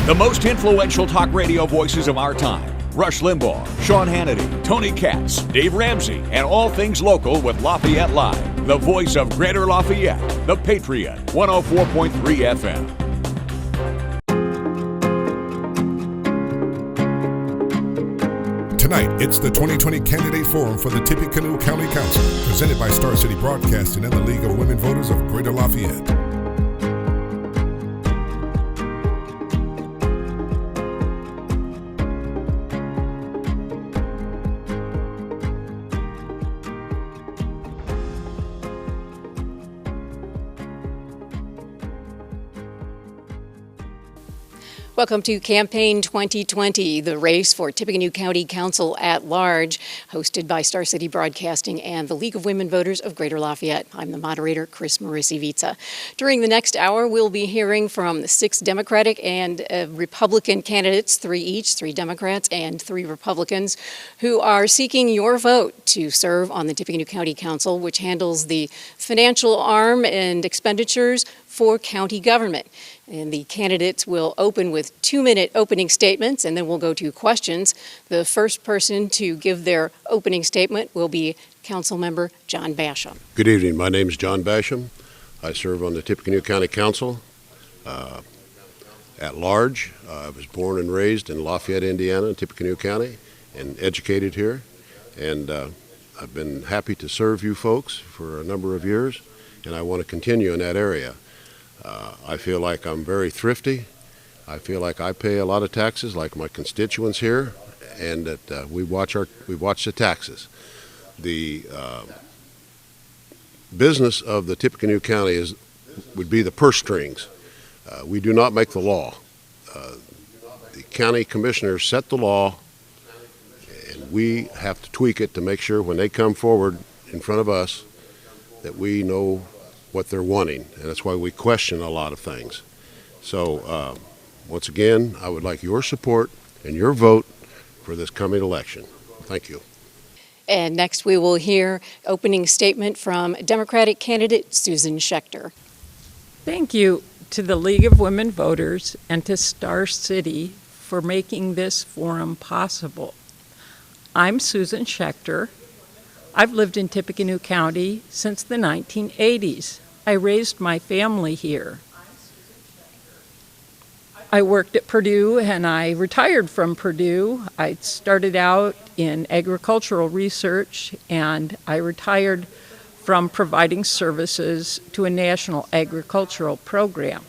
The most influential talk radio voices of our time. Rush Limbaugh, Sean Hannity, Tony Katz, Dave Ramsey, and all things local with Lafayette Live. The voice of Greater Lafayette, The Patriot, 104.3 FM. Tonight, it's the 2020 Candidate Forum for the Tippecanoe County Council, presented by Star City Broadcasting and the League of Women Voters of Greater Lafayette. Welcome to Campaign 2020, the race for Tippecanoe County Council at Large, hosted by Star City Broadcasting and the League of Women Voters of Greater Lafayette. I'm the moderator, Chris Marissi-Vica. During the next hour, we'll be hearing from 6 Democratic and Republican candidates, 3 each, 3 Democrats and 3 Republicans, who are seeking your vote to serve on the Tippecanoe County Council, which handles the financial arm and expenditures for county government. And the candidates will open with 2-minute opening statements, and then we'll go to questions. The first person to give their opening statement will be Councilmember John Basham. Good evening. My name is John Basham. I serve on the Tippecanoe County Council at large. I was born and raised in Lafayette, Indiana, Tippecanoe County, and educated here. And I've been happy to serve you folks for a number of years, and I want to continue in that area. I feel like I'm very thrifty. I feel like I pay a lot of taxes, like my constituents here, and that we watch the taxes. The business of the Tippecanoe County would be the purse strings. We do not make the law. The county commissioners set the law, and we have to tweak it to make sure when they come forward in front of us that we know what they're wanting, and that's why we question a lot of things. So once again, I would like your support and your vote for this coming election. Thank you. And next we will hear opening statement from Democratic candidate Susan Schechter. Thank you to the League of Women Voters and to Star City for making this forum possible. I'm Susan Schechter. I've lived in Tippecanoe County since the 1980s. I raised my family here. I worked at Purdue and I retired from Purdue. I started out in agricultural research and I retired from providing services to a national agricultural program.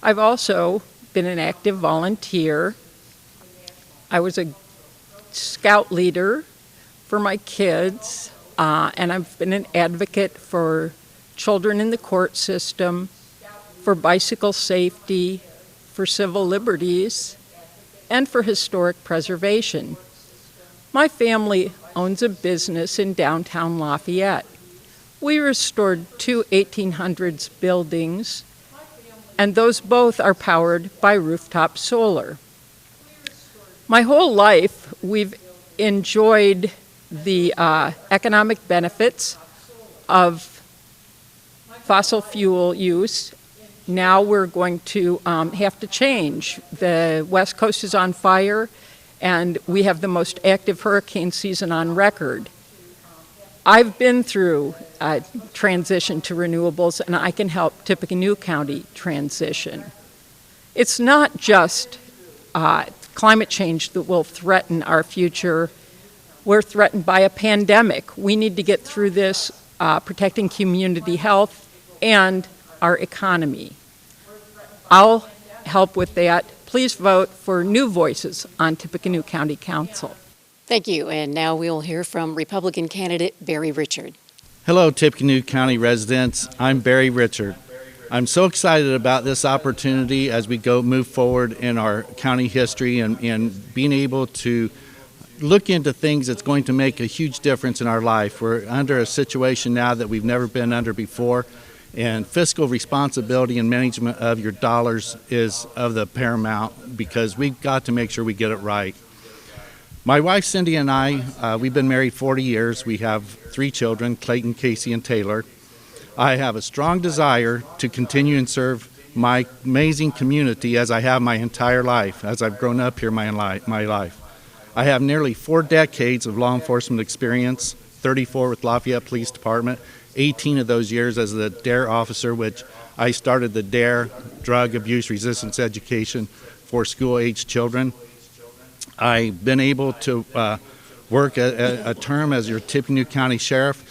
I've also been an active volunteer. I was a scout leader for my kids. And I've been an advocate for children in the court system, for bicycle safety, for civil liberties, and for historic preservation. My family owns a business in downtown Lafayette. We restored 2 1800s buildings, and those both are powered by rooftop solar. My whole life, we've enjoyed the economic benefits of fossil fuel use. Now we're going to have to change. The West Coast is on fire, and we have the most active hurricane season on record. I've been through a transition to renewables, and I can help Tippecanoe County transition. It's not just climate change that will threaten our future. We're threatened by a pandemic. We need to get through this, protecting community health and our economy. I'll help with that. Please vote for new voices on Tippecanoe County Council. Thank you. And now we'll hear from Republican candidate Barry Richard. Hello, Tippecanoe County residents. I'm Barry Richard. I'm so excited about this opportunity as we move forward in our county history and being able to look into things that's going to make a huge difference in our life. We're under a situation now that we've never been under before, and fiscal responsibility and management of your dollars is of the paramount because we've got to make sure we get it right. My wife Cindy and I, we've been married 40 years. We have 3 children, Clayton, Casey, and Taylor. I have a strong desire to continue and serve my amazing community as I have my entire life, as I've grown up here my life. I have nearly 4 decades of law enforcement experience, 34 with Lafayette Police Department, 18 of those years as the DARE officer, which I started the DARE, Drug Abuse Resistance Education for school-aged children. I've been able to work a term as your Tippecanoe County Sheriff.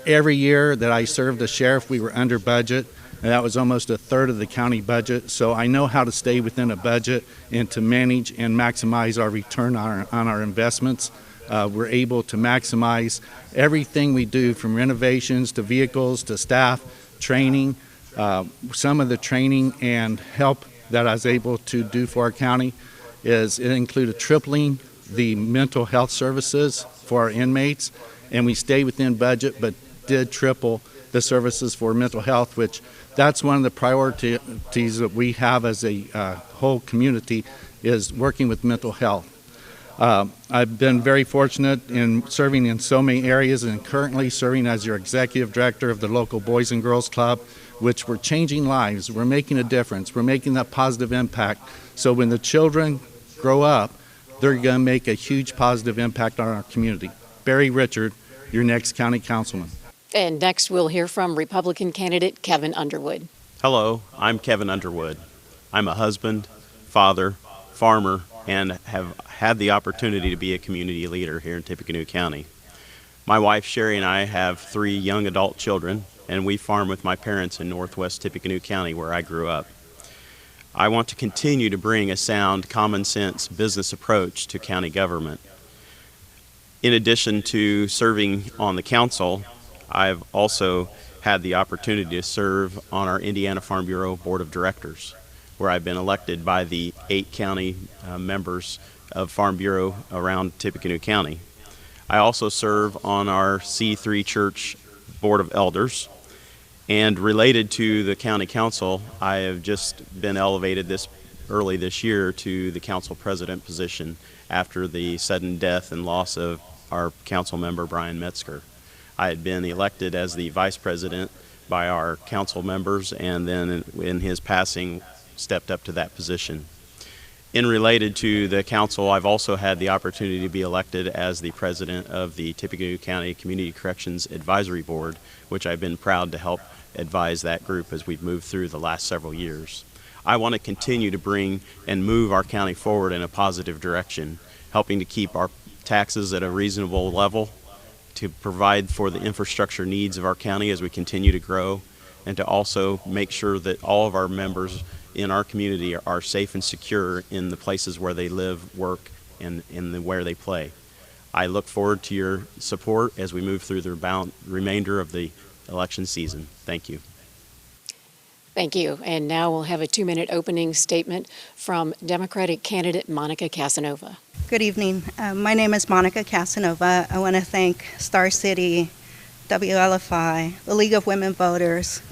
Every year that I served as sheriff, we were under budget, and that was almost a third of the county budget. So I know how to stay within a budget and to manage and maximize our return on our investments. We're able to maximize everything we do, from renovations to vehicles to staff, training. Some of the training and help that I was able to do for our county it included tripling the mental health services for our inmates, and we stay within budget but did triple the services for mental health, which that's one of the priorities that we have as a whole community, is working with mental health. I've been very fortunate in serving in so many areas, and currently serving as your executive director of the local Boys and Girls Club, which we're changing lives. We're making a difference. We're making that positive impact. So when the children grow up, they're going to make a huge positive impact on our community. Barry Richard, your next county councilman. And next we'll hear from Republican candidate Kevin Underwood. Hello, I'm Kevin Underwood. I'm a husband, father, farmer, and have had the opportunity to be a community leader here in Tippecanoe County. My wife Sherry and I have 3 young adult children, and we farm with my parents in northwest Tippecanoe County, where I grew up. I want to continue to bring a sound, common sense business approach to county government. In addition to serving on the council, I've also had the opportunity to serve on our Indiana Farm Bureau Board of Directors, where I've been elected by the 8 county members of Farm Bureau around Tippecanoe County. I also serve on our C3 Church Board of Elders, and related to the county council, I have just been elevated early this year to the council president position after the sudden death and loss of our council member Brian Metzger. I had been elected as the vice president by our council members, and then in his passing stepped up to that position. In related to the council, I've also had the opportunity to be elected as the president of the Tippecanoe County Community Corrections Advisory Board, which I've been proud to help advise that group as we've moved through the last several years. I want to continue to bring and move our county forward in a positive direction, helping to keep our taxes at a reasonable level, to provide for the infrastructure needs of our county as we continue to grow, and to also make sure that all of our members in our community are safe and secure in the places where they live, work, and where they play. I look forward to your support as we move through the remainder of the election season. Thank you. Thank you. And now we'll have a 2-minute opening statement from Democratic candidate Monica Casanova. Good evening. My name is Monica Casanova. I want to thank Star City, WLFI, the League of Women Voters,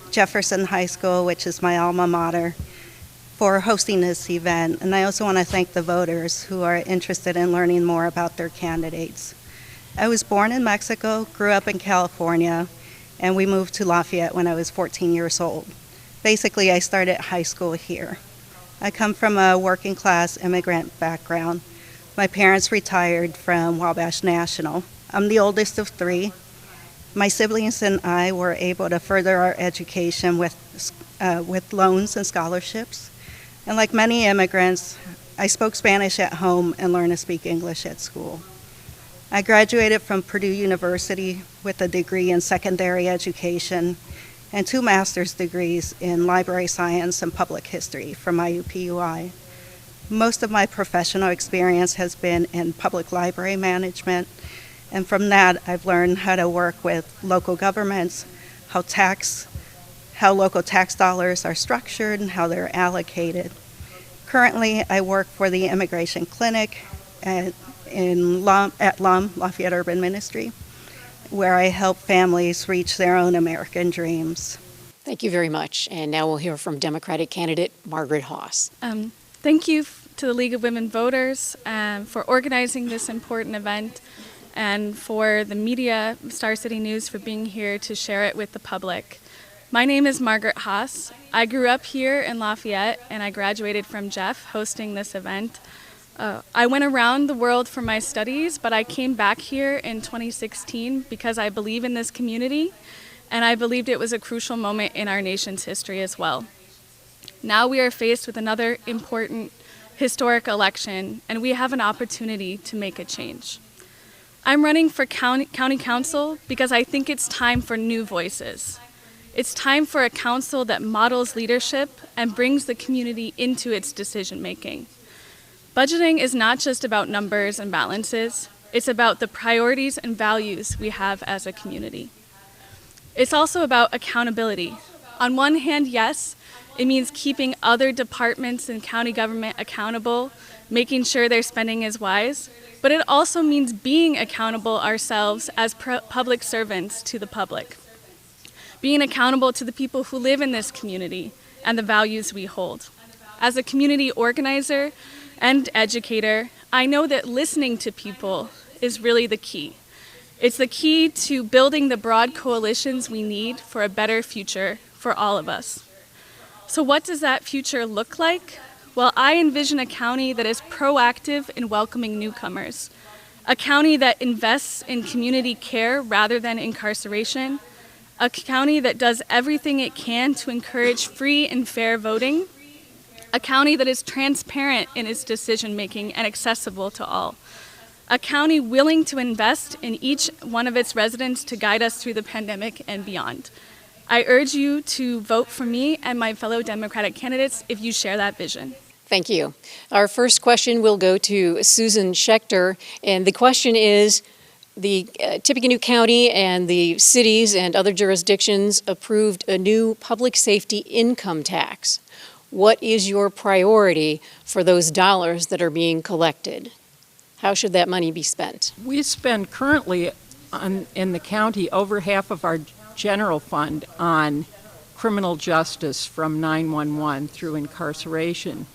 Jefferson High School, which is my alma mater, for hosting this event. And I also want to thank the voters who are interested in learning more about their candidates. I was born in Mexico, grew up in California, and we moved to Lafayette when I was 14 years old. Basically, I started high school here. I come from a working class immigrant background. My parents retired from Wabash National. I'm the oldest of 3. My siblings and I were able to further our education with loans and scholarships. And like many immigrants, I spoke Spanish at home and learned to speak English at school. I graduated from Purdue University with a degree in secondary education and 2 master's degrees in library science and public history from IUPUI. Most of my professional experience has been in public library management, and from that I've learned how to work with local governments, how local tax dollars are structured and how they're allocated. Currently, I work for the Immigration Clinic at LUM, Lafayette Urban Ministry, where I help families reach their own American dreams. Thank you very much. And now we'll hear from Democratic candidate Margaret Haas. Thank you to the League of Women Voters for organizing this important event, and for the media, Star City News, for being here to share it with the public. My name is Margaret Haas. I grew up here in Lafayette, and I graduated from Jeff hosting this event. I went around the world for my studies, but I came back here in 2016 because I believe in this community, and I believed it was a crucial moment in our nation's history as well. Now we are faced with another important historic election, and we have an opportunity to make a change. I'm running for county council because I think it's time for new voices. It's time for a council that models leadership and brings the community into its decision making. Budgeting is not just about numbers and balances, it's about the priorities and values we have as a community. It's also about accountability. On one hand, yes, it means keeping other departments in county government accountable, making sure their spending is wise, but it also means being accountable ourselves as public servants to the public. Being accountable to the people who live in this community and the values we hold. As a community organizer and educator, I know that listening to people is really the key. It's the key to building the broad coalitions we need for a better future for all of us. So what does that future look like? Well, I envision a county that is proactive in welcoming newcomers, a county that invests in community care rather than incarceration, a county that does everything it can to encourage free and fair voting, a county that is transparent in its decision-making and accessible to all, a county willing to invest in each one of its residents to guide us through the pandemic and beyond. I urge you to vote for me and my fellow Democratic candidates if you share that vision. Thank you. Our first question will go to Susan Schechter, and the question is, the Tippecanoe County and the cities and other jurisdictions approved a new public safety income tax. What is your priority for those dollars that are being collected? How should that money be spent? We spend currently in the county over half of our general fund on criminal justice from 911 through incarceration.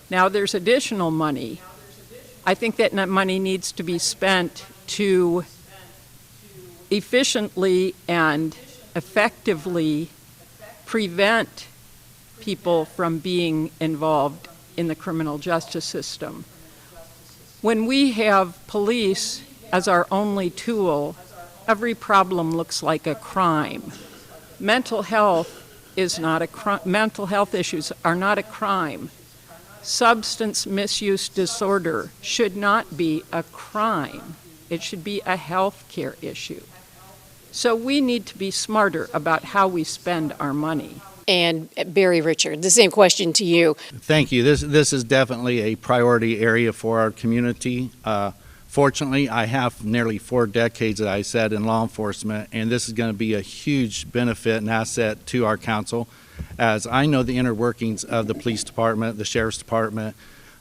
Now there's additional money. I think that money needs to be spent to efficiently and effectively prevent people from being involved in the criminal justice system. When we have police as our only tool, every problem looks like a crime. Mental health is not a crime. Mental health issues are not a crime. Substance misuse disorder should not be a crime. It should be a health care issue. So we need to be smarter about how we spend our money. And Barry Richard, the same question to you. Thank you. This is definitely a priority area for our community. Fortunately, I have nearly 4 decades, as I said, in law enforcement, and this is going to be a huge benefit and asset to our council, as I know the inner workings of the police department, the sheriff's department,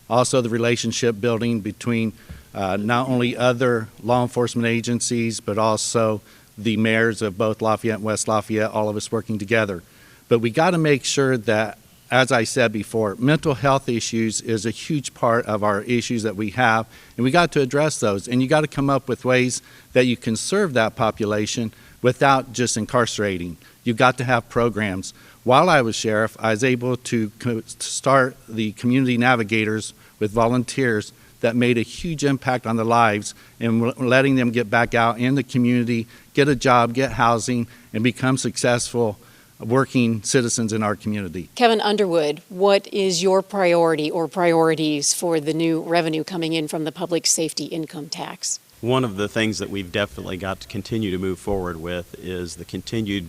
also the relationship building between not only other law enforcement agencies, but also the mayors of both Lafayette and West Lafayette, all of us working together. But we got to make sure that, as I said before, mental health issues is a huge part of our issues that we have, and we got to address those. And you got to come up with ways that you can serve that population without just incarcerating. You've got to have programs. While I was sheriff, I was able to start the community navigators with volunteers that made a huge impact on their lives and letting them get back out in the community, get a job, get housing, and become successful working citizens in our community. Kevin Underwood, what is your priority or priorities for the new revenue coming in from the public safety income tax? One of the things that we've definitely got to continue to move forward with is the continued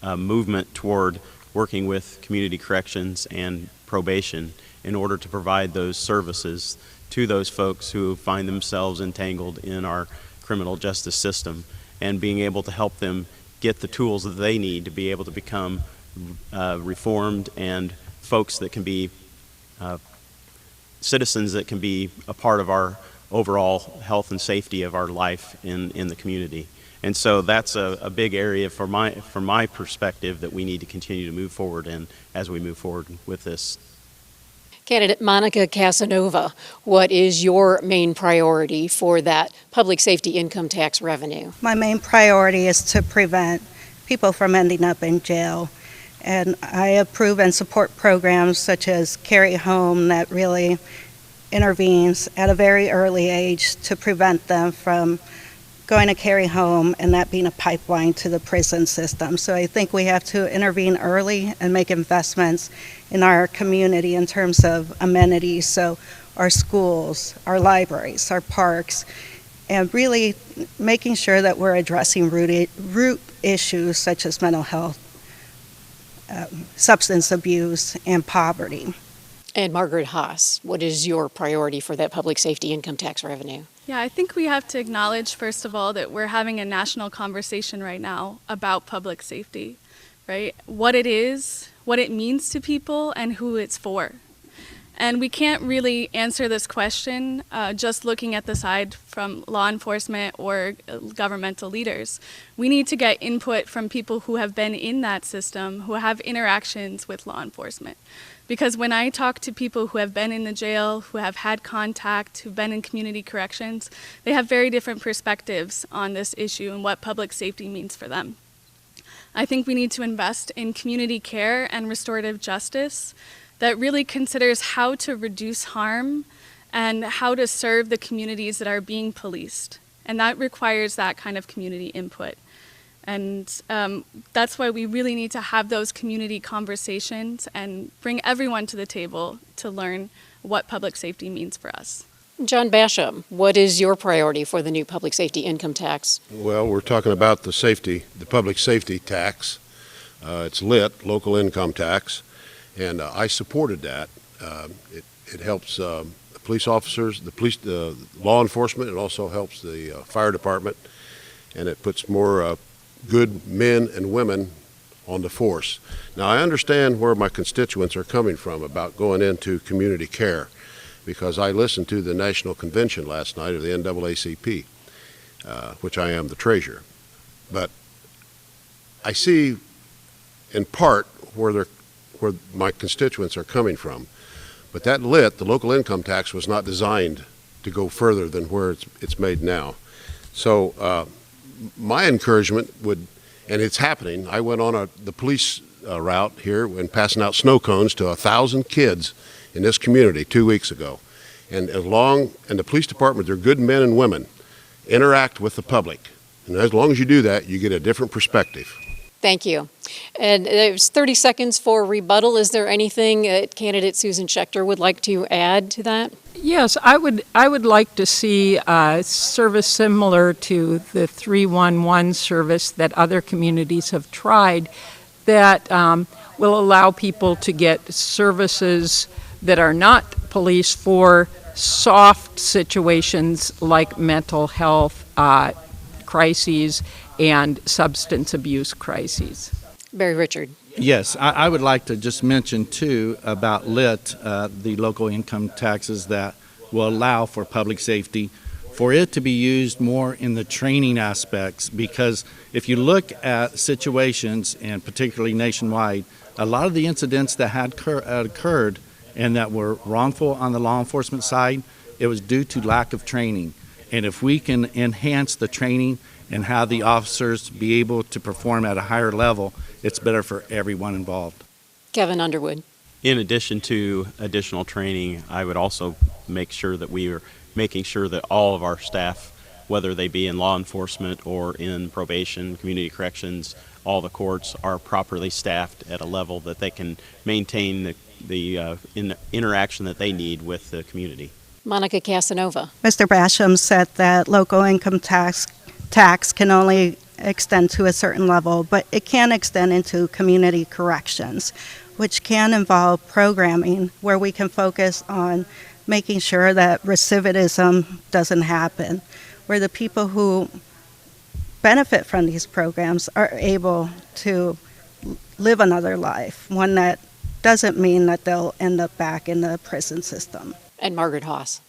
movement toward working with community corrections and probation in order to provide those services to those folks who find themselves entangled in our criminal justice system, and being able to help them get the tools that they need to be able to become reformed and folks that can be citizens that can be a part of our overall health and safety of our life in the community. And so that's a big area from my perspective that we need to continue to move forward in as we move forward with this. Candidate Monica Casanova, what is your main priority for that public safety income tax revenue? My main priority is to prevent people from ending up in jail. And I approve and support programs such as Carry Home that really intervenes at a very early age to prevent them from going to Carry Home and that being a pipeline to the prison system. So I think we have to intervene early and make investments in our community in terms of amenities, so our schools, our libraries, our parks, and really making sure that we're addressing root issues such as mental health, substance abuse, and poverty. And Margaret Haas, what is your priority for that public safety income tax revenue? Yeah, I think we have to acknowledge, first of all, that we're having a national conversation right now about public safety, right? What it is, what it means to people, and who it's for. And we can't really answer this question just looking at the side from law enforcement or governmental leaders. We need to get input from people who have been in that system, who have interactions with law enforcement. Because when I talk to people who have been in the jail, who have had contact, who've been in community corrections, they have very different perspectives on this issue and what public safety means for them. I think we need to invest in community care and restorative justice that really considers how to reduce harm and how to serve the communities that are being policed. And that requires that kind of community input. And that's why we really need to have those community conversations and bring everyone to the table to learn what public safety means for us. John Basham, what is your priority for the new public safety income tax? Well, we're talking about the public safety tax. It's lit, local income tax, and I supported that. It helps the police officers, the law enforcement. It also helps the fire department, and it puts more good men and women on the force. Now, I understand where my constituents are coming from about going into community care, because I listened to the national convention last night of the NAACP, which I am the treasurer. But I see in part where my constituents are coming from. But that the local income tax, was not designed to go further than where it's made now. So my encouragement would, and it's happening, I went on the police route here and passing out snow cones to 1,000 kids in this community 2 weeks ago. And the police department, they're good men and women, interact with the public. And as long as you do that, you get a different perspective. Thank you. And there's 30 seconds for rebuttal. Is there anything candidate Susan Schechter would like to add to that? Yes, I would like to see a service similar to the 311 service that other communities have tried that will allow people to get services that are not police for soft situations like mental health crises and substance abuse crises. Barry Richard. Yes, I would like to just mention, too, about LIT, the local income taxes that will allow for public safety, for it to be used more in the training aspects, because if you look at situations, and particularly nationwide, a lot of the incidents that had occurred and that were wrongful on the law enforcement side, it was due to lack of training. And if we can enhance the training and have the officers be able to perform at a higher level, it's better for everyone involved. Kevin Underwood. In addition to additional training, I would also make sure that we are making sure that all of our staff, whether they be in law enforcement or in probation, community corrections, all the courts, are properly staffed at a level that they can maintain the interaction that they need with the community. Monica Casanova. Mr. Basham said that local income tax can only extend to a certain level, but it can extend into community corrections, which can involve programming where we can focus on making sure that recidivism doesn't happen, where the people who benefit from these programs are able to live another life, one that doesn't mean that they'll end up back in the prison system. And Margaret Haas.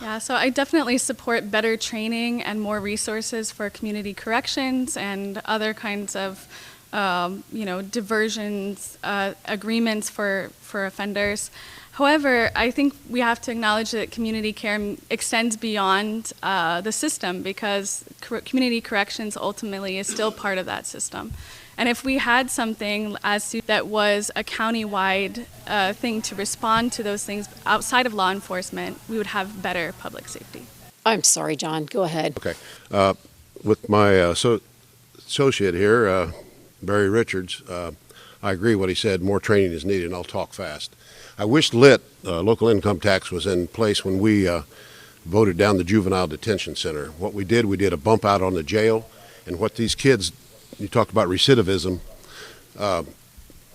Yeah, so I definitely support better training and more resources for community corrections and other kinds of, diversions, agreements for offenders. However, I think we have to acknowledge that community care extends beyond the system, because community corrections ultimately is still part of that system. And if we had something that was a county-wide thing to respond to those things outside of law enforcement, we would have better public safety. I'm sorry, John. Go ahead. Okay. With my associate here, Barry Richards, I agree what he said. More training is needed, and I'll talk fast. I wish LIT, local income tax, was in place when we voted down the juvenile detention center. What we did a bump out on the jail, and what these kids, you talked about recidivism,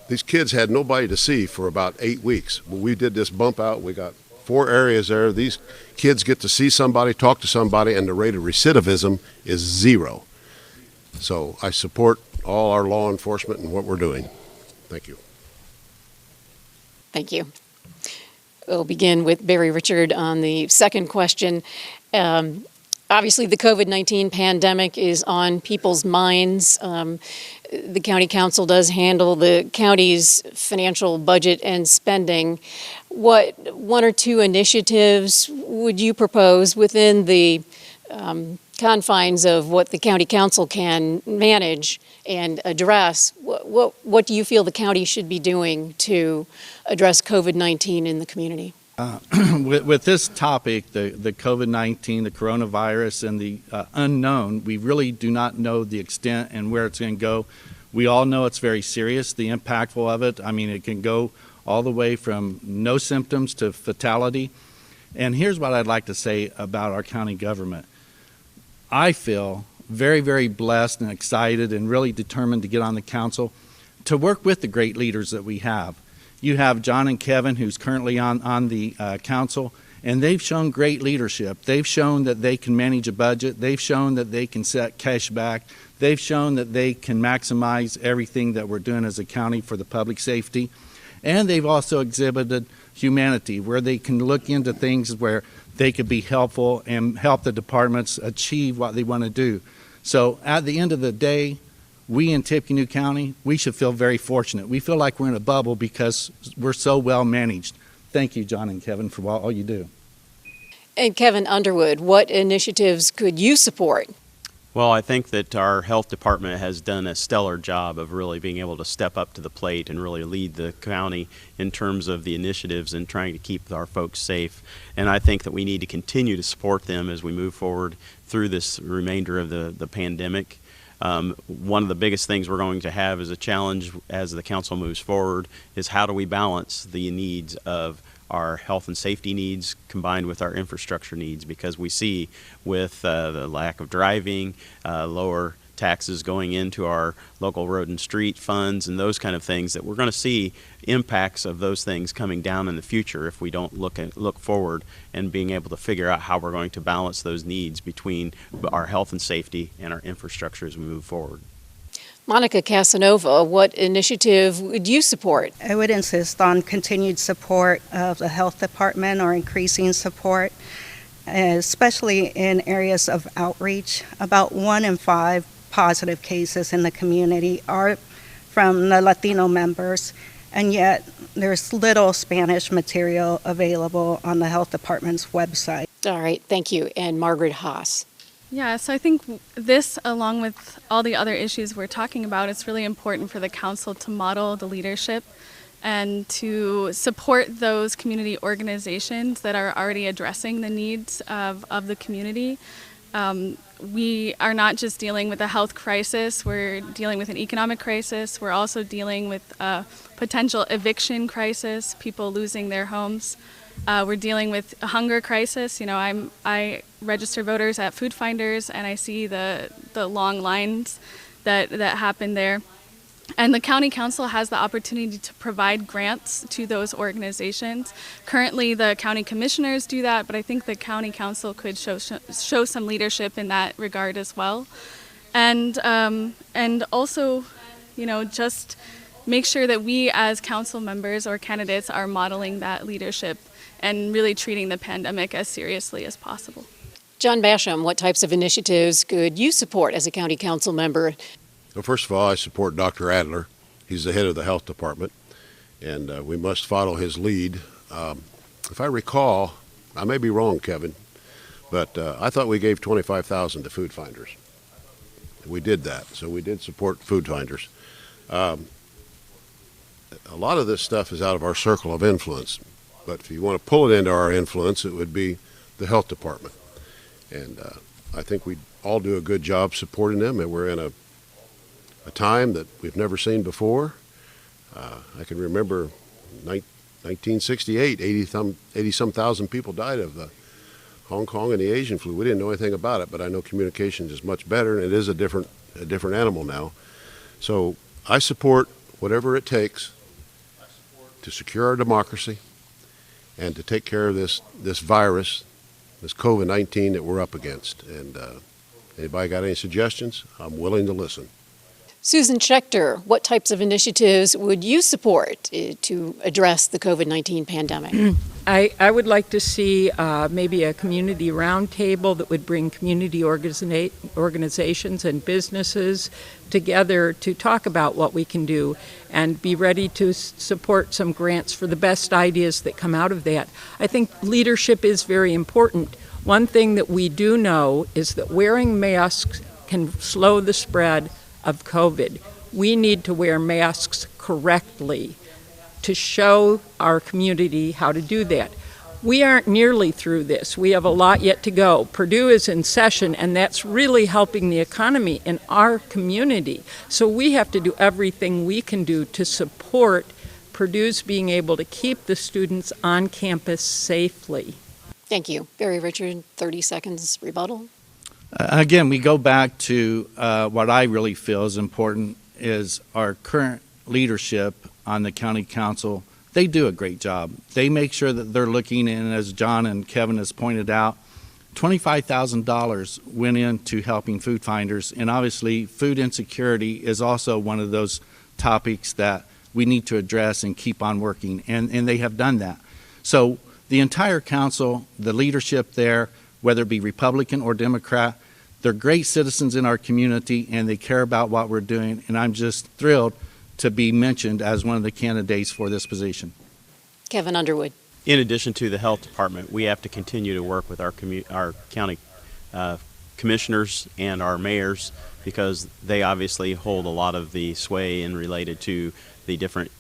these kids had nobody to see for about 8 weeks. When we did this bump out, we got 4 areas there. These kids get to see somebody, talk to somebody, and the rate of recidivism is 0. So I support all our law enforcement and what we're doing. Thank you. Thank you. We'll begin with Barry Richard on the second question. Obviously, the COVID-19 pandemic is on people's minds. The county council does handle the county's financial budget and spending. What 1 or 2 initiatives would you propose within the confines of what the county council can manage and address? What do you feel the county should be doing to address COVID-19 in the community? With this topic, the COVID-19, the coronavirus, and the unknown, we really do not know the extent and where it's going to go. We all know it's very serious, the impactful of it. I mean, it can go all the way from no symptoms to fatality. And here's what I'd like to say about our county government. I feel very, very blessed and excited and really determined to get on the council to work with the great leaders that we have. You have John and Kevin, who's currently on the council, and they've shown great leadership. They've shown that they can manage a budget. They've shown that they can set cash back. They've shown that they can maximize everything that we're doing as a county for the public safety. And they've also exhibited humanity, where they can look into things where they could be helpful and help the departments achieve what they want to do. So at the end of the day, we in Tippecanoe County, we should feel very fortunate. We feel like we're in a bubble because we're so well managed. Thank you, John and Kevin, for all you do. And Kevin Underwood, what initiatives could you support? Well, I think that our health department has done a stellar job of really being able to step up to the plate and really lead the county in terms of the initiatives and trying to keep our folks safe. And I think that we need to continue to support them as we move forward through this remainder of the pandemic. One of the biggest things we're going to have as a challenge as the council moves forward is how do we balance the needs of our health and safety needs combined with our infrastructure needs, because we see with the lack of driving, lower taxes going into our local road and street funds and those kind of things, that we're going to see impacts of those things coming down in the future if we don't look forward and being able to figure out how we're going to balance those needs between our health and safety and our infrastructure as we move forward. Monica Casanova, what initiative would you support? I would insist on continued support of the health department, or increasing support, especially in areas of outreach. About 1 in 5 positive cases in the community are from the Latino members, and yet there's little Spanish material available on the health department's website. All right, thank you. And Margaret Haas. Yeah, so I think this, along with all the other issues we're talking about, it's really important for the council to model the leadership and to support those community organizations that are already addressing the needs of the community. We are not just dealing with a health crisis, we're dealing with an economic crisis, we're also dealing with a potential eviction crisis, people losing their homes. We're dealing with a hunger crisis. You know, I register voters at Food Finders, and I see the long lines that happen there. And the county council has the opportunity to provide grants to those organizations. Currently, the county commissioners do that, but I think the county council could show some leadership in that regard as well. And also, you know, just make sure that we as council members or candidates are modeling that leadership and really treating the pandemic as seriously as possible. John Basham, what types of initiatives could you support as a county council member? Well, first of all, I support Dr. Adler. He's the head of the health department, and we must follow his lead. If I recall, I may be wrong, Kevin, but I thought we gave $25,000 to Food Finders. We did that, so we did support Food Finders. A lot of this stuff is out of our circle of influence, but if you want to pull it into our influence, it would be the health department. And I think we all do a good job supporting them, and we're in a time that we've never seen before. I can remember 1968, 80-some thousand people died of the Hong Kong and the Asian flu. We didn't know anything about it, but I know communications is much better, and it is a different animal now. So I support whatever it takes to secure our democracy and to take care of this virus, this COVID-19 that we're up against. And anybody got any suggestions? I'm willing to listen. Susan Schechter, what types of initiatives would you support to address the COVID-19 pandemic? I would like to see maybe a community roundtable that would bring community organizations and businesses together to talk about what we can do and be ready to support some grants for the best ideas that come out of that. I think leadership is very important. One thing that we do know is that wearing masks can slow the spread of COVID. We need to wear masks correctly to show our community how to do that. We aren't nearly through this. We have a lot yet to go. Purdue is in session, and that's really helping the economy in our community. So we have to do everything we can do to support Purdue's being able to keep the students on campus safely. Thank you. Barry Richard, 30 seconds rebuttal. Again, we go back to what I really feel is important is our current leadership on the county council. They do a great job. They make sure that they're looking in, as John and Kevin has pointed out, $25,000 went into helping food finders, and obviously food insecurity is also one of those topics that we need to address and keep on working, and they have done that. So the entire council, the leadership there, whether it be Republican or Democrat, they're great citizens in our community and they care about what we're doing, and I'm just thrilled to be mentioned as one of the candidates for this position. Kevin Underwood. In addition to the health department, we have to continue to work with our county commissioners and our mayors, because they obviously hold a lot of the sway in related to the different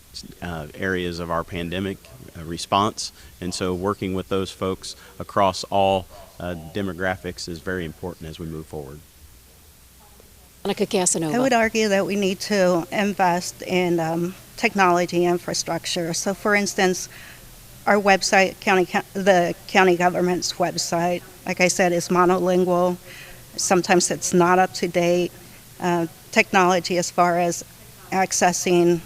areas of our pandemic response. And so working with those folks across all demographics is very important as we move forward. Monica Casanova. I would argue that we need to invest in technology infrastructure. So for instance, our website, the county government's website, like I said, is monolingual. Sometimes it's not up to date. Technology as far as accessing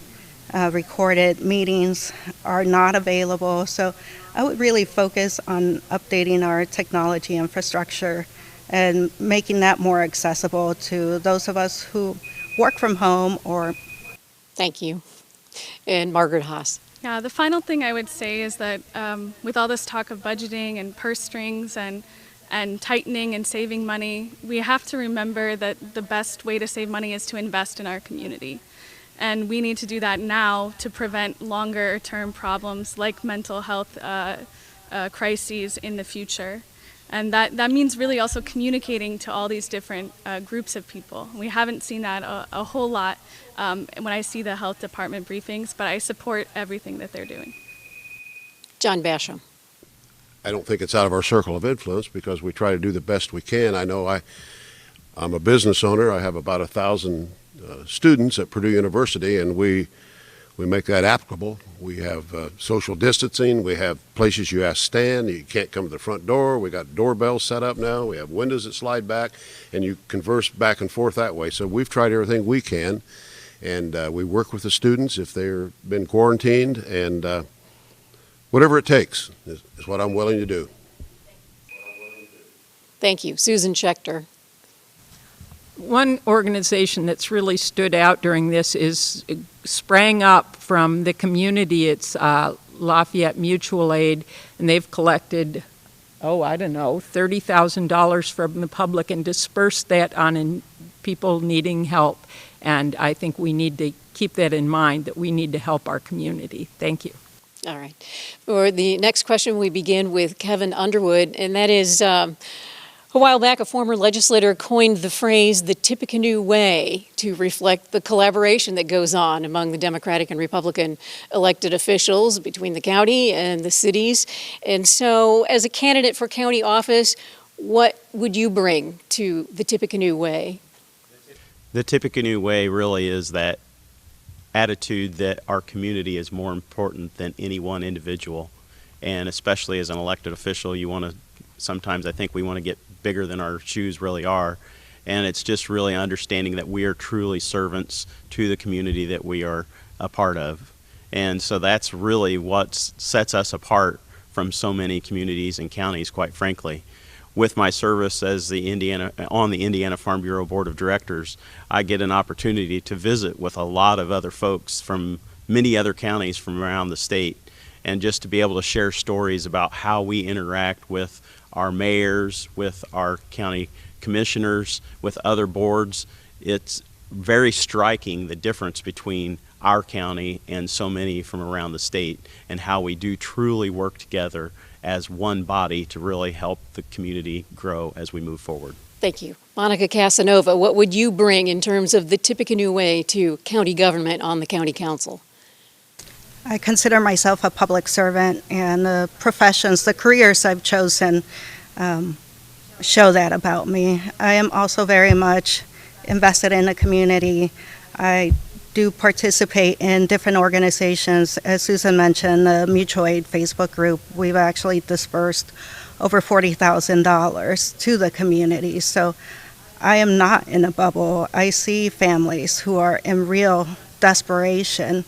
recorded meetings are not available. So I would really focus on updating our technology infrastructure and making that more accessible to those of us who work from home or... Thank you. And Margaret Haas. Yeah, the final thing I would say is that with all this talk of budgeting and purse strings and tightening and saving money, we have to remember that the best way to save money is to invest in our community. And we need to do that now to prevent longer-term problems like mental health crises in the future. And that means really also communicating to all these different groups of people. We haven't seen that a whole lot when I see the health department briefings, but I support everything that they're doing. John Basham. I don't think it's out of our circle of influence because we try to do the best we can. I know I'm a business owner. I have about 1,000 students at Purdue University, and we make that applicable. We have social distancing. We have places you have to stand. You can't come to the front door. We got doorbells set up now. We have windows that slide back, and you converse back and forth that way. So we've tried everything we can, and we work with the students if they've been quarantined, and whatever it takes is what I'm willing to do. Thank you. Susan Schechter. One organization that's really stood out during this sprang up from the community. It's Lafayette Mutual Aid, and they've collected, $30,000 from the public and dispersed that on people needing help. And I think we need to keep that in mind, that we need to help our community. Thank you. All right. For the next question, we begin with Kevin Underwood, and that is, A while back, a former legislator coined the phrase the Tippecanoe way to reflect the collaboration that goes on among the Democratic and Republican elected officials between the county and the cities. And so, as a candidate for county office, what would you bring to the Tippecanoe way? The Tippecanoe way really is that attitude that our community is more important than any one individual. And especially as an elected official, sometimes I think we want to get bigger than our shoes really are. And it's just really understanding that we are truly servants to the community that we are a part of. And so that's really what sets us apart from so many communities and counties, quite frankly. With my service as on the Indiana Farm Bureau Board of Directors, I get an opportunity to visit with a lot of other folks from many other counties from around the state, and just to be able to share stories about how we interact with our mayors, with our county commissioners, with other boards. It's very striking, the difference between our county and so many from around the state, and how we do truly work together as one body to really help the community grow as we move forward. Thank you. Monica Casanova, what would you bring in terms of the Tippecanoe way to county government on the county council? I consider myself a public servant, and the professions, the careers I've chosen show that about me. I am also very much invested in the community. I do participate in different organizations. As Susan mentioned, the mutual aid Facebook group, we've actually dispersed over $40,000 to the community. So I am not in a bubble. I see families who are in real desperation,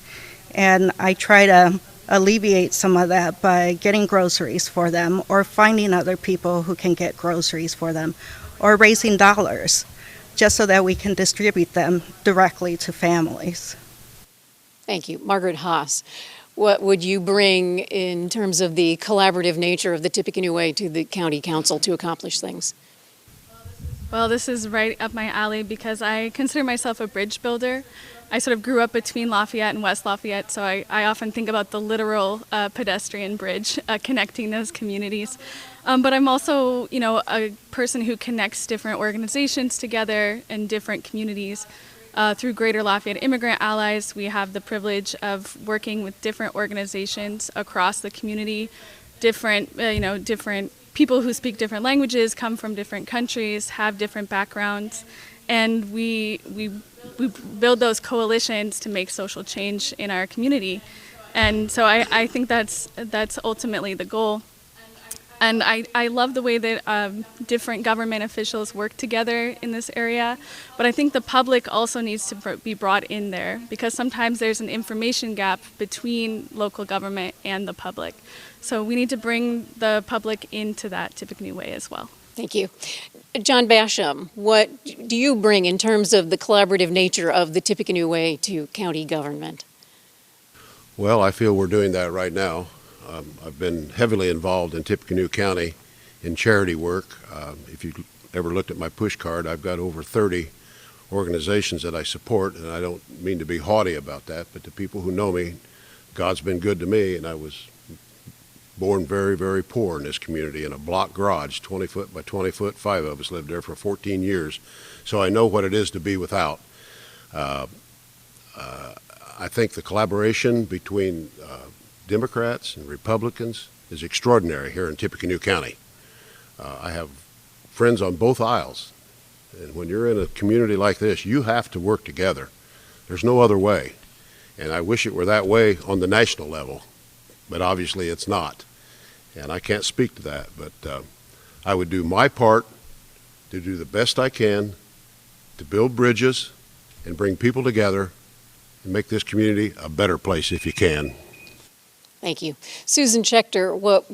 and I try to alleviate some of that by getting groceries for them, or finding other people who can get groceries for them, or raising dollars just so that we can distribute them directly to families. Thank you. Margaret Haas, what would you bring in terms of the collaborative nature of the Tippecanoe way to the county council to accomplish things? Well, this is right up my alley because I consider myself a bridge builder. I sort of grew up between Lafayette and West Lafayette, so I often think about the literal pedestrian bridge connecting those communities. But I'm also, a person who connects different organizations together in different communities. Through Greater Lafayette Immigrant Allies, we have the privilege of working with different organizations across the community, different people who speak different languages, come from different countries, have different backgrounds, and we build those coalitions to make social change in our community. And so I think that's ultimately the goal. And I love the way that different government officials work together in this area, but I think the public also needs to be brought in there, because sometimes there's an information gap between local government and the public. So we need to bring the public into that Tippecanoe way as well. Thank you. John Basham, what do you bring in terms of the collaborative nature of the Tippecanoe way to county government? Well, I feel we're doing that right now. I've been heavily involved in Tippecanoe County in charity work. If you ever looked at my push card, I've got over 30 organizations that I support, and I don't mean to be haughty about that, but the people who know me, God's been good to me, and I was born very, very poor in this community in a block garage, 20 foot by 20 foot. 5 of us lived there for 14 years, so I know what it is to be without. I think the collaboration between Democrats and Republicans is extraordinary here in Tippecanoe County. I have friends on both aisles, and when you're in a community like this, you have to work together. There's no other way, and I wish it were that way on the national level, but obviously it's not, and I can't speak to that, but I would do my part to do the best I can to build bridges and bring people together and make this community a better place if you can. Thank you. Susan Schechter, what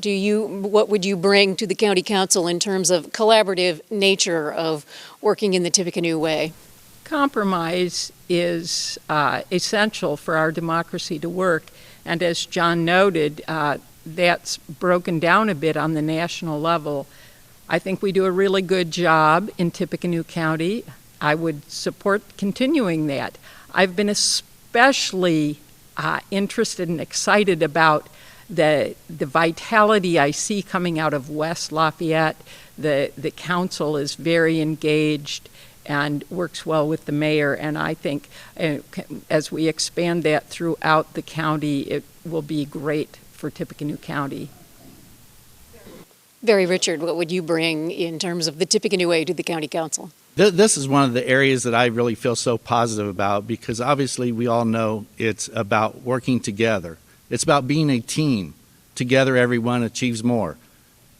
would you bring to the county council in terms of collaborative nature of working in the Tippecanoe way? Compromise is essential for our democracy to work, and as John noted, that's broken down a bit on the national level. I think we do a really good job in Tippecanoe County. I would support continuing that. I've been especially interested and excited about the vitality I see coming out of West Lafayette, the council is very engaged and works well with the mayor, and I think as we expand that throughout the county, it will be great for Tippecanoe County. Barry Richard, what would you bring in terms of the Tippecanoe Way to the county council? This is one of the areas that I really feel so positive about, because obviously we all know it's about working together. It's about being a team. Together everyone achieves more.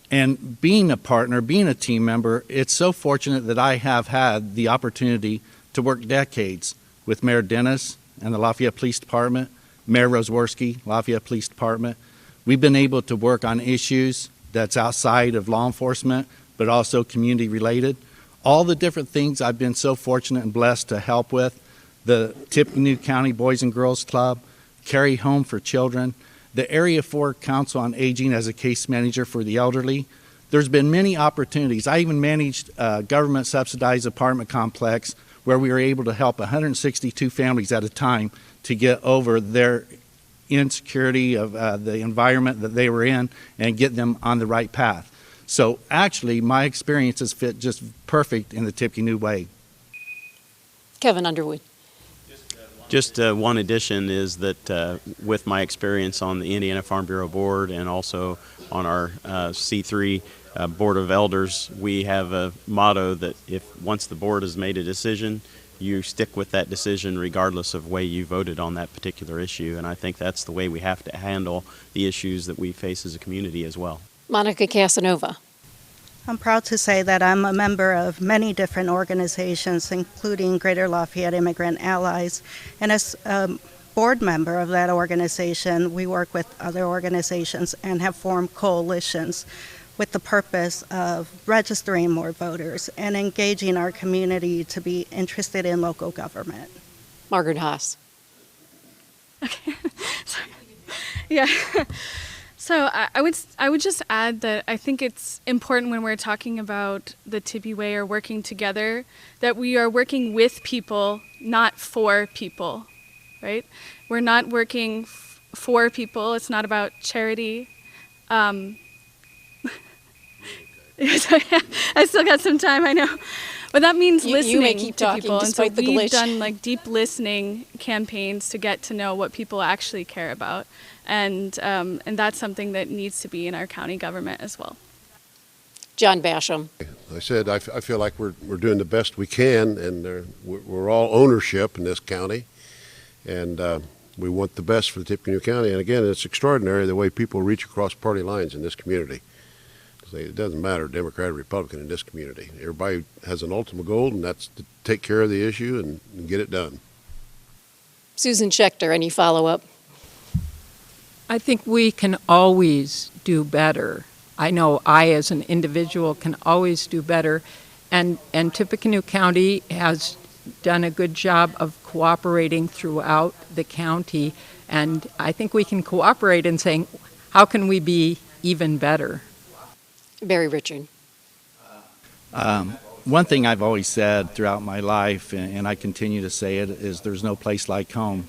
And being a partner, being a team member, it's so fortunate that I have had the opportunity to work decades with Mayor Dennis and the Lafayette Police Department, Mayor Roseworski, Lafayette Police Department. We've been able to work on issues that's outside of law enforcement, but also community related. All the different things I've been so fortunate and blessed to help with, the Tippecanoe County Boys and Girls Club, Carry Home for Children, the Area 4 Council on Aging as a case manager for the elderly. There's been many opportunities. I even managed a government-subsidized apartment complex where we were able to help 162 families at a time to get over their insecurity of the environment that they were in and get them on the right path. So actually, my experiences fit just perfect in the Tippecanoe Way. Kevin Underwood. Just one addition is that with my experience on the Indiana Farm Bureau Board and also on our C3 Board of Elders, we have a motto that if once the board has made a decision, you stick with that decision regardless of way you voted on that particular issue. And I think that's the way we have to handle the issues that we face as a community as well. Monica Casanova. I'm proud to say that I'm a member of many different organizations, including Greater Lafayette Immigrant Allies. And as a board member of that organization, we work with other organizations and have formed coalitions with the purpose of registering more voters and engaging our community to be interested in local government. Margaret Haas. Okay. Sorry. Yeah. So I would just add that I think it's important when we're talking about the Tippy Way or working together that we are working with people, not for people, right? We're not working for people. It's not about charity. I still got some time, I know. But that means listening you may keep to talking people. And so despite the we've glitch. done like deep listening campaigns to get to know what people actually care about. And that's something that needs to be in our county government as well. John Basham. I said I feel like we're doing the best we can, and we're all ownership in this county, and we want the best for the Tippecanoe County. And again, it's extraordinary the way people reach across party lines in this community. It doesn't matter Democrat or Republican in this community. Everybody has an ultimate goal, and that's to take care of the issue and get it done. Susan Schechter, any follow-up? I think we can always do better. I know I, as an individual, can always do better. And Tippecanoe County has done a good job of cooperating throughout the county. And I think we can cooperate in saying, how can we be even better? Barry Richard. One thing I've always said throughout my life, and I continue to say it, is there's no place like home.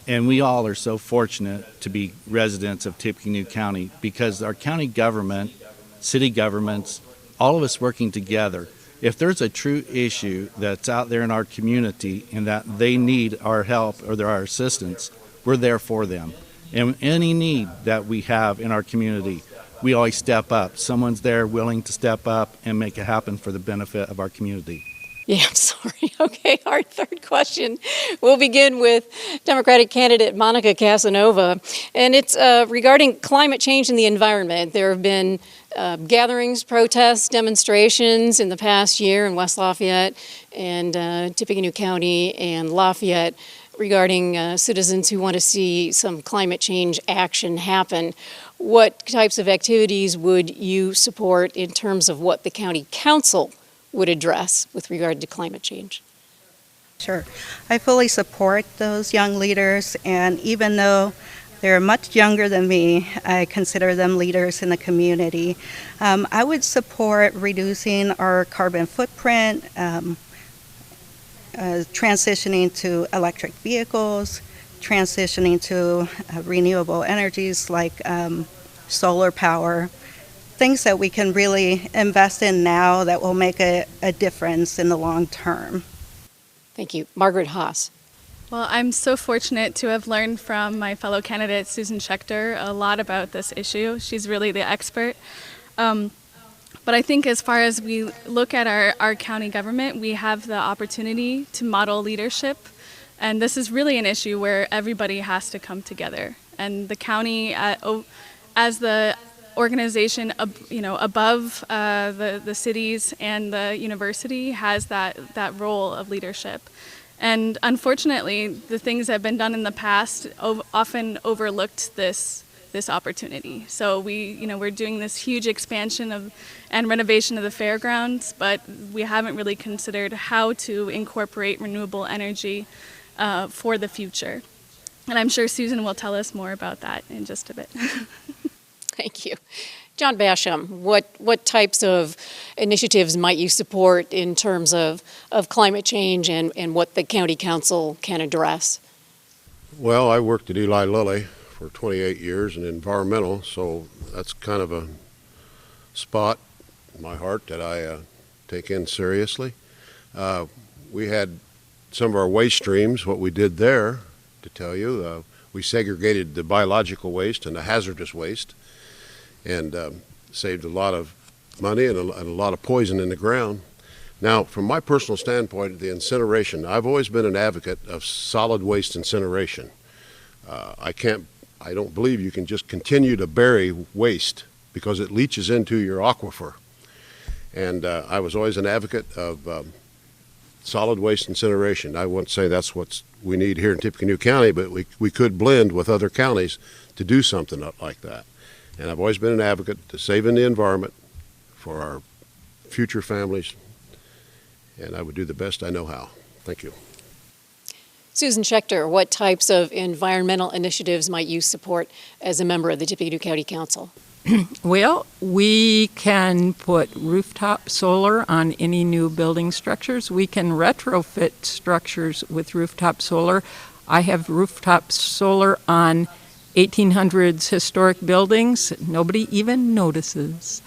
And we all are so fortunate to be residents of Tippecanoe County because our county government, city governments, all of us working together. If there's a true issue that's out there in our community and that they need our help or our assistance, we're there for them. And any need that we have in our community, we always step up. Someone's there willing to step up and make it happen for the benefit of our community. Yeah, I'm sorry. Okay, our third question. We'll begin with Democratic candidate Monica Casanova, and it's regarding climate change and the environment. There have been gatherings, protests, demonstrations in the past year in West Lafayette and Tippecanoe County and Lafayette regarding citizens who want to see some climate change action happen. What types of activities would you support in terms of what the county council would address with regard to climate change? Sure. I fully support those young leaders, and even though they're much younger than me, I consider them leaders in the community. I would support reducing our carbon footprint, transitioning to electric vehicles, transitioning to renewable energies like solar power, things that we can really invest in now that will make a difference in the long term. Thank you. Margaret Haas. Well, I'm so fortunate to have learned from my fellow candidate, Susan Schechter, a lot about this issue. She's really the expert. But I think as far as we look at our county government, we have the opportunity to model leadership. And this is really an issue where everybody has to come together. And the county, as the organization above the cities and the university, has that role of leadership. And unfortunately, the things that have been done in the past often overlooked this opportunity. So we're doing this huge expansion and renovation of the fairgrounds, but we haven't really considered how to incorporate renewable energy for the future. And I'm sure Susan will tell us more about that in just a bit. Thank you. John Basham, what types of initiatives might you support in terms of climate change and what the county council can address? Well, I worked at Eli Lilly for 28 years in environmental, so that's kind of a spot in my heart that I take in seriously. We had some of our waste streams. What we did there, to tell you, we segregated the biological waste and the hazardous waste, and saved a lot of money and a lot of poison in the ground. Now, from my personal standpoint, the incineration, I've always been an advocate of solid waste incineration. I don't believe you can just continue to bury waste because it leaches into your aquifer. And I was always an advocate of solid waste incineration. I won't say that's what we need here in Tippecanoe County, but we could blend with other counties to do something like that. And I've always been an advocate to saving the environment for our future families, and I would do the best I know how. Thank you. Susan Schechter, what types of environmental initiatives might you support as a member of the Tippecanoe County Council? Well, we can put rooftop solar on any new building structures. We can retrofit structures with rooftop solar. I have rooftop solar on 1800s historic buildings. Nobody even notices,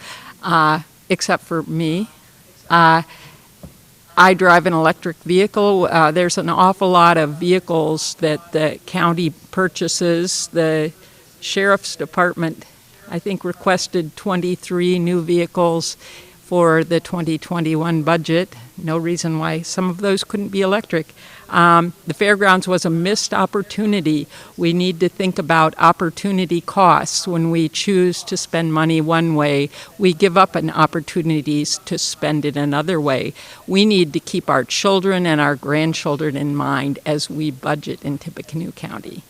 except for me. I drive an electric vehicle. There's an awful lot of vehicles that the county purchases. The sheriff's department, I think, requested 23 new vehicles for the 2021 budget. No reason why some of those couldn't be electric. The fairgrounds was a missed opportunity. We need to think about opportunity costs when we choose to spend money one way. We give up on opportunities to spend it another way. We need to keep our children and our grandchildren in mind as we budget in Tippecanoe County.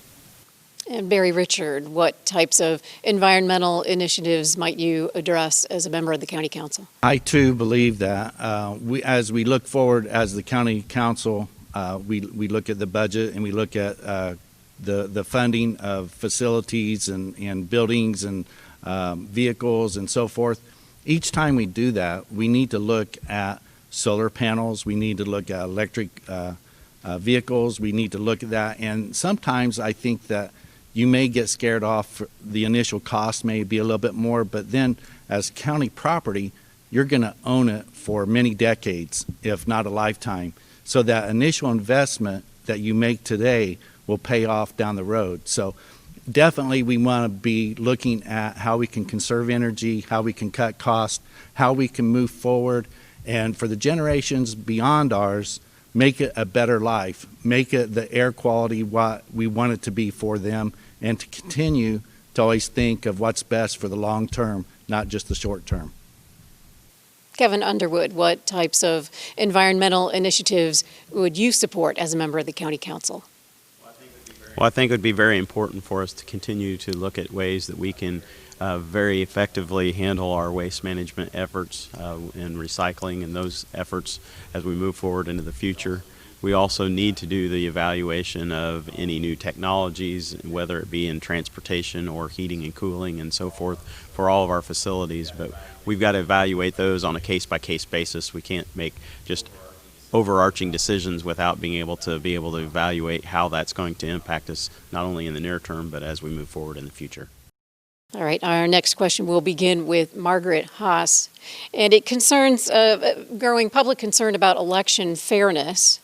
And Barry Richard, what types of environmental initiatives might you address as a member of the County Council? I too believe that as we look forward as the County Council, we look at the budget and we look at the funding of facilities and buildings and vehicles and so forth. Each time we do that, we need to look at solar panels. We need to look at electric vehicles. We need to look at that. And sometimes I think that you may get scared off. The initial cost may be a little bit more, but then as county property, you're going to own it for many decades, if not a lifetime. So that initial investment that you make today will pay off down the road. So definitely we want to be looking at how we can conserve energy, how we can cut costs, how we can move forward, and for the generations beyond ours, make it a better life, make it the air quality what we want it to be for them, and to continue to always think of what's best for the long term, not just the short term. Kevin Underwood, what types of environmental initiatives would you support as a member of the County Council? Well, I think it would be very important for us to continue to look at ways that we can very effectively handle our waste management efforts and recycling and those efforts as we move forward into the future. We also need to do the evaluation of any new technologies, whether it be in transportation or heating and cooling and so forth for all of our facilities, but we've got to evaluate those on a case-by-case basis. We can't make just overarching decisions without being able to evaluate how that's going to impact us not only in the near term but as we move forward in the future. All right, our next question will begin with Margaret Haas, and it concerns growing public concern about election fairness.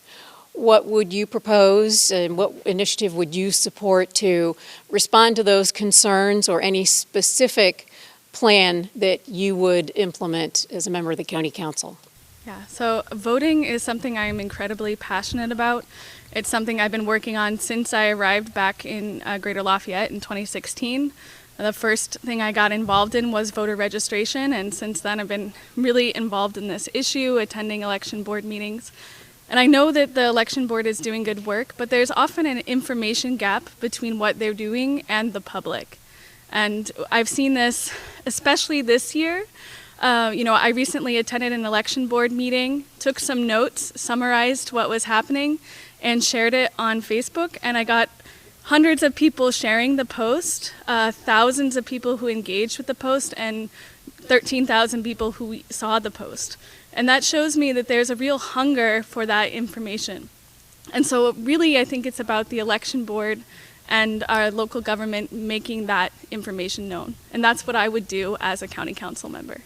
What would you propose and what initiative would you support to respond to those concerns, or any specific plan that you would implement as a member of the County Council? Yeah, so voting is something I'm incredibly passionate about. It's something I've been working on since I arrived back in Greater Lafayette in 2016. The first thing I got involved in was voter registration, and since then I've been really involved in this issue, attending election board meetings. And I know that the election board is doing good work, but there's often an information gap between what they're doing and the public. And I've seen this, especially this year. I recently attended an election board meeting, took some notes, summarized what was happening, and shared it on Facebook, and I got hundreds of people sharing the post, thousands of people who engaged with the post, and 13,000 people who saw the post. And that shows me that there's a real hunger for that information. And so really, I think it's about the election board and our local government making that information known. And that's what I would do as a county council member.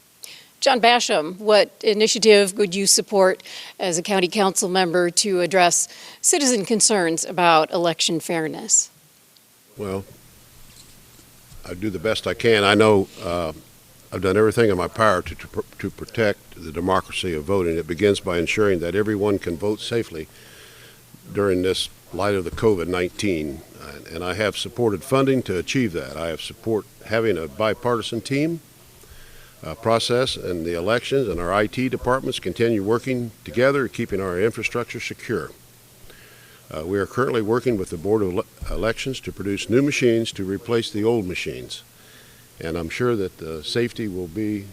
John Basham, what initiative would you support as a county council member to address citizen concerns about election fairness? Well, I do the best I can. I know I've done everything in my power to protect the democracy of voting. It begins by ensuring that everyone can vote safely during this light of the COVID-19. And I have supported funding to achieve that. I have support having a bipartisan team process and the elections, and our IT departments continue working together, keeping our infrastructure secure. We are currently working with the Board of Elections to produce new machines to replace the old machines. And I'm sure that safety will be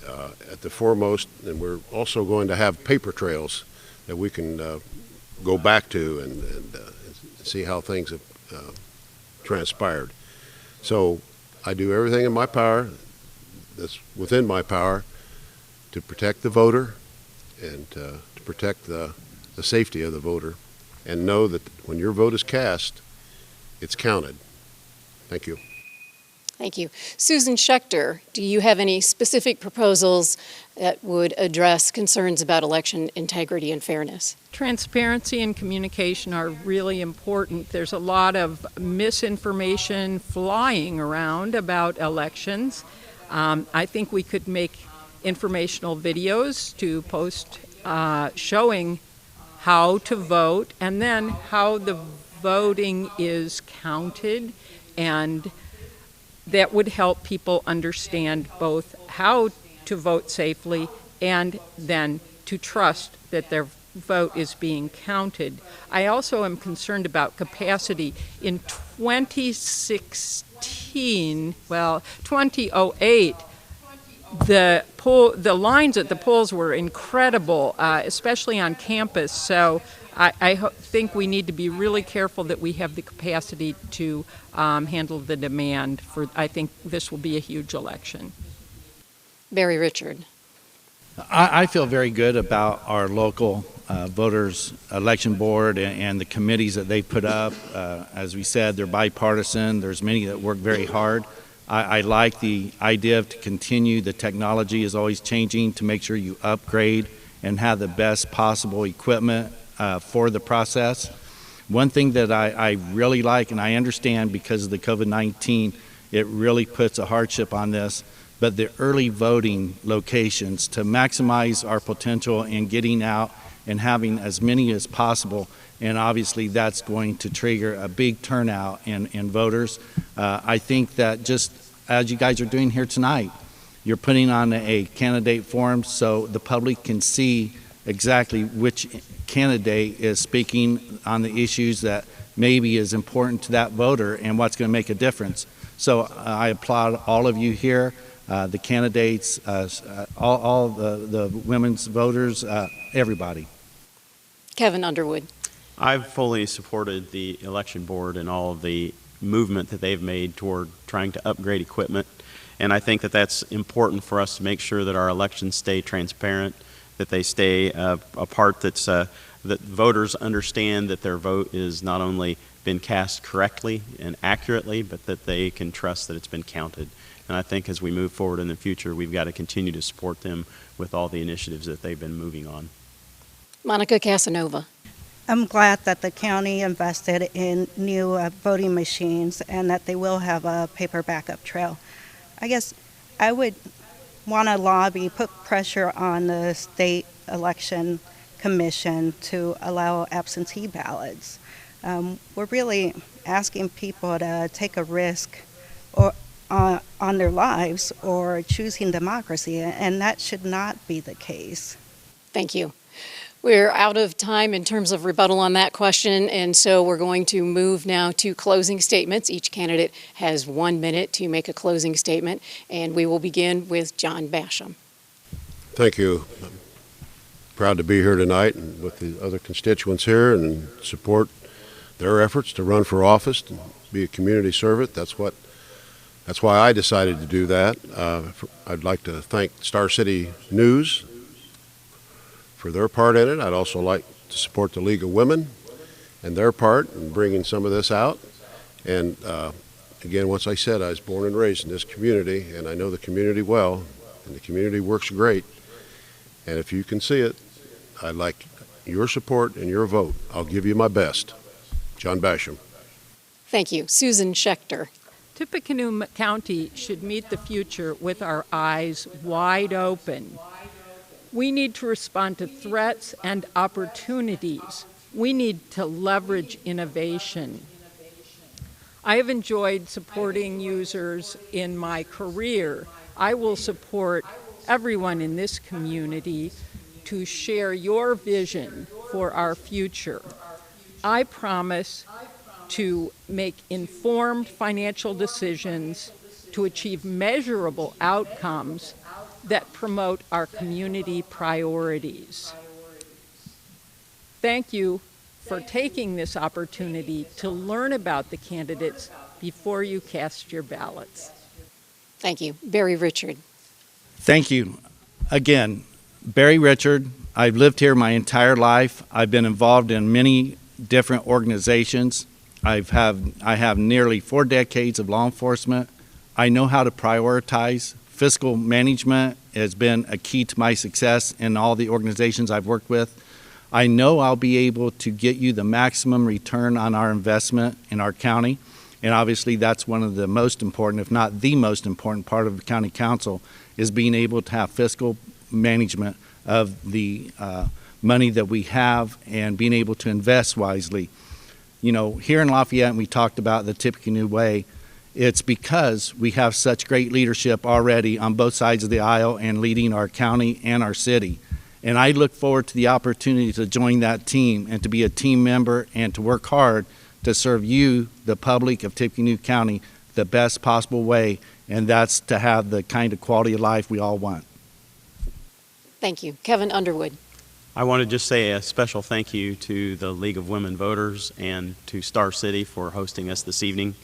at the foremost, and we're also going to have paper trails that we can go back to and see how things have transpired. So I do everything in my power, that's within my power, to protect the voter and to protect the safety of the voter, and know that when your vote is cast, it's counted. Thank you. Thank you. Susan Schechter, do you have any specific proposals that would address concerns about election integrity and fairness? Transparency and communication are really important. There's a lot of misinformation flying around about elections. I think we could make informational videos to post showing how to vote and then how the voting is counted, and that would help people understand both how to vote safely and then to trust that their vote is being counted. I also am concerned about capacity. In 2008, the lines at the polls were incredible, especially on campus. So I think we need to be really careful that we have the capacity to handle the demand for. I think this will be a huge election. Barry Richard. I feel very good about our local voters election board and the committees that they put up. As we said, they're bipartisan. There's many that work very hard. I like the idea of to continue. The technology is always changing to make sure you upgrade and have the best possible equipment for the process. One thing that I really like, and I understand because of the COVID-19, it really puts a hardship on this, but the early voting locations to maximize our potential in getting out and having as many as possible, and obviously that's going to trigger a big turnout in voters. I think that just as you guys are doing here tonight, you're putting on a candidate forum so the public can see exactly which candidate is speaking on the issues that maybe is important to that voter and what's going to make a difference. So I applaud all of you here, the candidates, all the women's voters, everybody. Kevin Underwood. I've fully supported the election board and all of the movement that they've made toward trying to upgrade equipment. And I think that that's important for us to make sure that our elections stay transparent, that they stay a part that voters understand that their vote is not only been cast correctly and accurately, but that they can trust that it's been counted. And I think as we move forward in the future, we've got to continue to support them with all the initiatives that they've been moving on. Monica Casanova. I'm glad that the county invested in new voting machines and that they will have a paper backup trail. I guess I would want to lobby, put pressure on the state election commission to allow absentee ballots. We're really asking people to take a risk or on their lives or choosing democracy, and that should not be the case. Thank you. We're out of time in terms of rebuttal on that question, and so we're going to move now to closing statements. Each candidate has 1 minute to make a closing statement, and we will begin with John Basham. Thank you. I'm proud to be here tonight and with the other constituents here and support their efforts to run for office and be a community servant. That's why I decided to do that. I'd like to thank Star City News for their part in it. I'd also like to support the League of Women and their part in bringing some of this out. And again, once I said, I was born and raised in this community, and I know the community well, and the community works great. And if you can see it, I'd like your support and your vote. I'll give you my best. John Basham. Thank you. Susan Schechter. Tippecanoe County should meet the future with our eyes wide open. We need to respond to threats and opportunities. We need to leverage innovation. I have enjoyed supporting users in my career. I will support everyone in this community to share your vision for our future. I promise to make informed financial decisions to achieve measurable outcomes that promote our community priorities. Thank you for taking this opportunity to learn about the candidates before you cast your ballots. Thank you. Barry Richard. Thank you. Again, Barry Richard. I've lived here my entire life. I've been involved in many different organizations. I have nearly 4 decades of law enforcement. I know how to prioritize. Fiscal management has been a key to my success in all the organizations I've worked with. I know I'll be able to get you the maximum return on our investment in our county. And obviously that's one of the most important, if not the most important part of the county council, is being able to have fiscal management of the money that we have and being able to invest wisely. You know, here in Lafayette, we talked about the Tippecanoe way. It's because we have such great leadership already on both sides of the aisle and leading our county and our city. And I look forward to the opportunity to join that team and to be a team member and to work hard to serve you, the public of Tippecanoe County, the best possible way, and that's to have the kind of quality of life we all want. Thank you. Kevin Underwood. I want to just say a special thank you to the League of Women Voters and to Star City for hosting us this evening.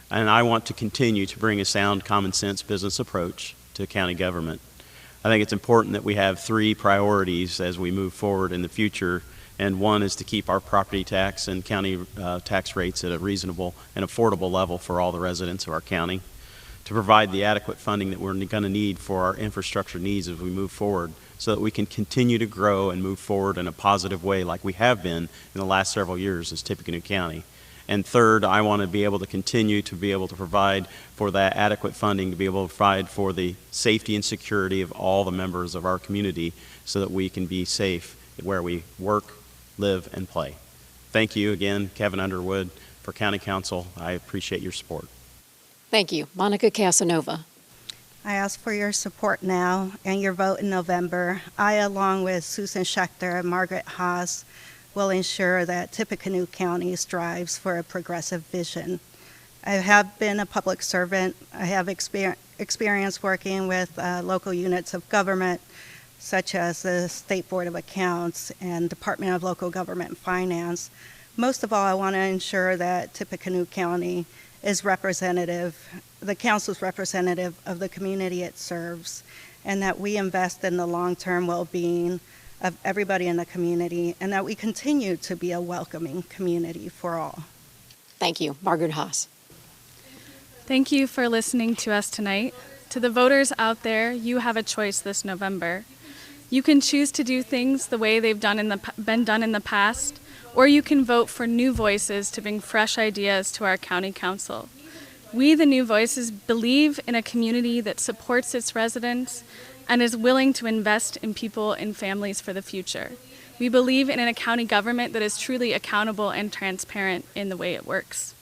And I want to continue to bring a sound, common sense business approach to county government. I think it's important that we have 3 priorities as we move forward in the future, and one is to keep our property tax and county tax rates at a reasonable and affordable level for all the residents of our county, to provide the adequate funding that we're going to need for our infrastructure needs as we move forward so that we can continue to grow and move forward in a positive way like we have been in the last several years as Tippecanoe County. And third, I want to be able to continue to be able to provide for that adequate funding to be able to provide for the safety and security of all the members of our community so that we can be safe where we work, live, and play. Thank you again, Kevin Underwood, for County Council. I appreciate your support. Thank you. Monica Casanova. I ask for your support now and your vote in November. I, along with Susan Schechter and Margaret Haas, will ensure that Tippecanoe County strives for a progressive vision. I have been a public servant. I have experience working with local units of government, such as the State Board of Accounts and Department of Local Government and Finance. Most of all, I want to ensure that Tippecanoe County is representative, the council's representative of the community it serves, and that we invest in the long-term well-being of everybody in the community, and that we continue to be a welcoming community for all. Thank you. Margaret Haas. Thank you for listening to us tonight. To the voters out there, you have a choice this November. You can choose to do things the way they've been done in the past, or you can vote for new voices to bring fresh ideas to our county council. We, the new voices, believe in a community that supports its residents and is willing to invest in people and families for the future. We believe in a county government that is truly accountable and transparent in the way it works.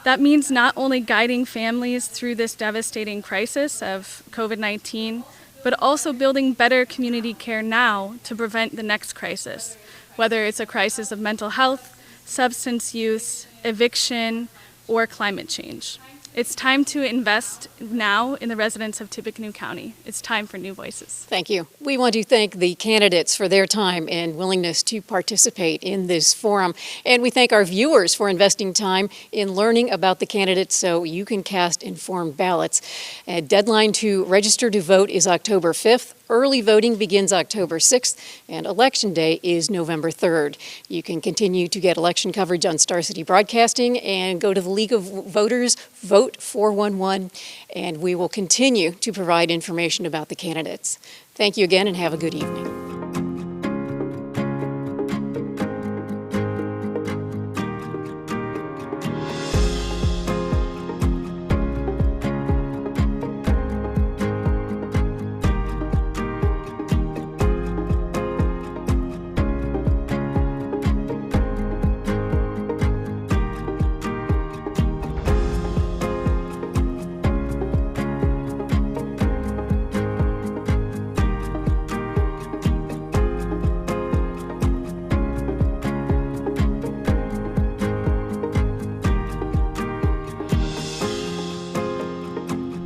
That means not only guiding families through this devastating crisis of COVID-19, but also building better community care now to prevent the next crisis, whether it's a crisis of mental health, substance use, eviction, or climate change. It's time to invest now in the residents of Tippecanoe County. It's time for new voices. Thank you. We want to thank the candidates for their time and willingness to participate in this forum. And we thank our viewers for investing time in learning about the candidates so you can cast informed ballots. A deadline to register to vote is October 5th. Early voting begins October 6th, and Election Day is November 3rd. You can continue to get election coverage on Star City Broadcasting and go to the League of Voters, Vote 411, and we will continue to provide information about the candidates. Thank you again, and have a good evening.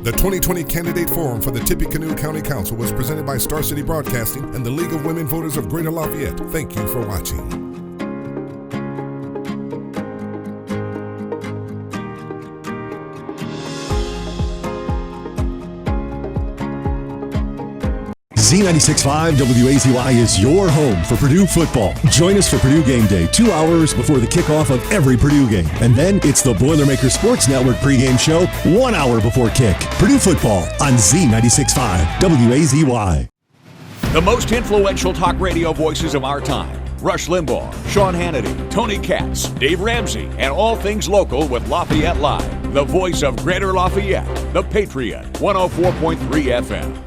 The 2020 Candidate Forum for the Tippecanoe County Council was presented by Star City Broadcasting and the League of Women Voters of Greater Lafayette. Thank you for watching. Z96.5 WAZY is your home for Purdue football. Join us for Purdue Game Day 2 hours before the kickoff of every Purdue game. And then it's the Boilermaker Sports Network pregame show 1 hour before kick. Purdue football on Z96.5 WAZY. The most influential talk radio voices of our time. Rush Limbaugh, Sean Hannity, Tony Katz, Dave Ramsey, and all things local with Lafayette Live. The voice of Greater Lafayette, the Patriot, 104.3 FM.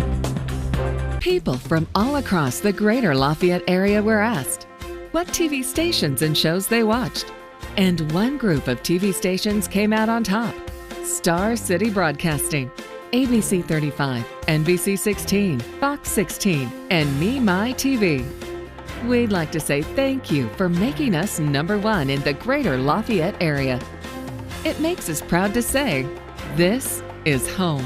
People from all across the Greater Lafayette area were asked what TV stations and shows they watched. And one group of TV stations came out on top: Star City Broadcasting, ABC 35, NBC 16, Fox 16, and Me My TV. We'd like to say thank you for making us #1 in the Greater Lafayette area. It makes us proud to say, this is home.